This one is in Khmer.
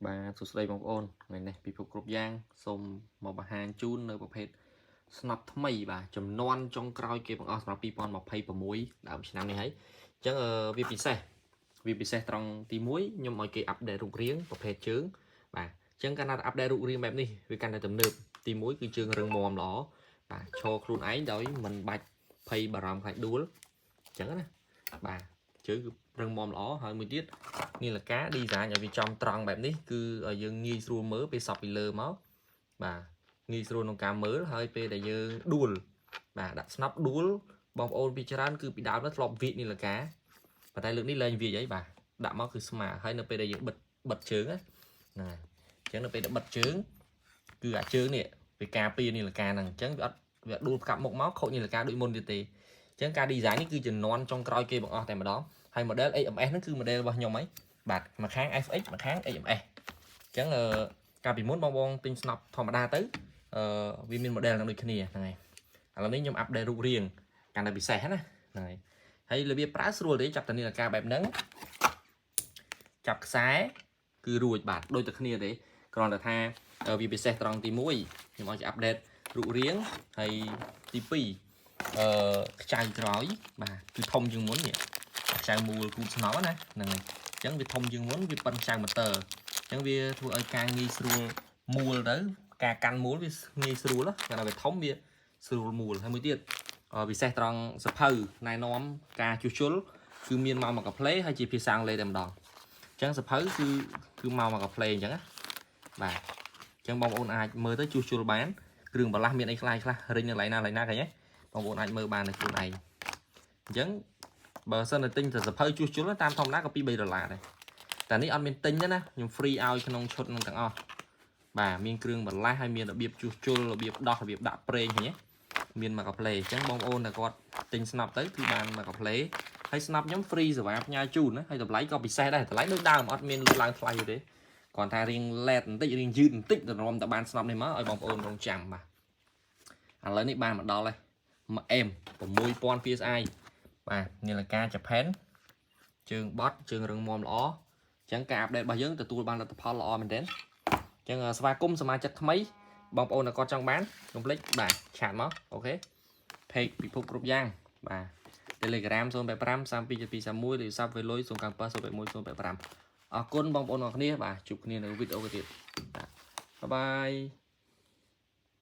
Bà sụt sầy bóng ôn ngày này bị phục group giang xôm một bà hàng chun nơiประเภท snap ថ្មីបាទចំនួនចុងក្រោយគេបង្អស់សម្រាប់2026ដើមឆ្នាំនេះហើយអញ្ចឹងវាពិសេសត្រង់ទី1ខ្ញុំឲ្យគេអាប់ដេតរូបរាងប្រភេទជើងបាទអញ្ចឹងកាលណាអាប់ដេតរូបរាងបែបនេះវាកាន់តែទំនើបទី1គឺជើងរឹងមាំល្អបាទឈរខ្លួនឯងដោយមិនបាច់ភ័យបារម្ភខ្លាចដួលអញ្ចឹងណាបាទជើងគឺរឹងមាំល្អហើយមួយទៀតនាឡិកា design ឲ្យវាចំត្រង់បែបនេះគឺឲ្យយើងងាយស្រួលមើលពេលសពពីលើមកបាទងាយស្រួលក្នុងការមើលហើយពេលដែលយើងដួលបាទដាក់ស្នប់ដួលបងប្អូនពីច្រើនគឺពីដើមទៅធ្លាប់វាចនាឡិកាប៉ុន្តែលើកនេះលែងវាចអីបាទដាក់មកគឺស្មើហើយនៅពេលដែលយើងបិទជើងណាហ្នឹងហើយអញ្ចឹងនៅពេលដែលបិទជើងគឺអាជើងនេះវាការពារនាឡិកាហ្នឹងអញ្ចឹងវាដួលកាប់មុខមកខូចនាឡិកាដូចមុនទៀតទេអញ្ចឹងការ design នេះគឺជំនាន់ចុងក្រោយគេបង្អស់តែម្ដងហើយ model HMS ហ្នឹងគឺ model របស់ខ្ញុំហីបាទមួយខាង FX មួយខាង HMS អញ្ចឹងកាលពីមុនបងទិញស្នប់ធម្មតាទៅវាមាន model នឹងដូចគ្នាហ្នឹងហើយឥឡូវនេះខ្ញុំអាប់ដេតរូបរាងកាន់តែពិសេសណាហ្នឹងហើយរបៀបប្រើស្រួលទេចាប់តានាឡិកាបែបហ្នឹងចាប់ខ្សែគឺរួចបាទដូចតែគ្នាទេគ្រាន់តែថាវាពិសេសត្រង់ទី1ខ្ញុំឲ្យអាប់ដេតរូបរាងហើយទី2ខ្ចៅក្រោយបាទគឺធំជាងមុននេះខ្ចៅមូលគូស្នោណាហ្នឹងហើយអញ្ចឹងវាធំជាងមុនវាប៉ិនខ្ចៅម៉ូទ័រអញ្ចឹងវាធ្វើឲ្យការងាយស្រួលមូលទៅការកាន់មូលវាងាយស្រួលណាតែវាធំវាស្រួលមូលហើយមួយទៀតពិសេសត្រង់សភៅណែនាំការជួសជុលគឺមានមកកាផ្លេហើយជាភាសាអង់គ្លេសតែម្ដងអញ្ចឹងសភៅគឺមកកាផ្លេអញ្ចឹងណាបាទអញ្ចឹងបងប្អូនអាចមើលទៅជួសជុលបានគ្រឿងបន្លាស់មានអីខ្លះរិញនៅកន្លែងណាឃើញទេបងប្អូនអាចមើលបាននៅខ្លួនឯងអញ្ចឹងបើសិនតែទិញតែសភៅជួសជុលតាមធម្មតាក៏$2-3ដែរតែនេះអត់មានទិញទេណាខ្ញុំ free ឲ្យក្នុងឈុតនឹងទាំងអស់បាទមានគ្រឿងបន្លាស់ហើយមានរបៀបជួសជុលរបៀបដោះរបៀបដាក់ប្រេងឃើញទេមានមកកាផ្លេអញ្ចឹងបងប្អូនតែគាត់ទិញស្នប់ទៅគឺបានមកកាផ្លេហើយស្នប់ខ្ញុំ free សេវាផ្ញើជូនណាហើយតម្លៃក៏ពិសេសដែរតម្លៃដូចដើមអត់មានឡើងថ្លៃទេគ្រាន់តែរៀងឡែតបន្តិចរៀងយឺតបន្តិចរំតែបានស្នប់នេះមកឲ្យបងប្អូនរងចាំបាទឥឡូវនេះបានមកដល់ហើយមួយអេម6000 PSI បាទនាឡិកា Japan ជើងបត់ជើងរឹងមាំល្អអញ្ចឹងការអាប់ដេតរបស់យើងទទួលបានលទ្ធផលល្អមែនទែនអញ្ចឹងស្វាគមន៍សមាជិកថ្មីបងប្អូនគាត់ចង់បានកុំភ្លេចបាទឆាតមកអូខេ page ពិភពគ្រប់យ៉ាងបាទ Telegram 085 327231ឬ WhatsApp វិញលុយ097 081 085អរគុណបងប្អូនអរគ្នាបាទជួបគ្នានៅវីដេអូទៀតបាទបាយបាយ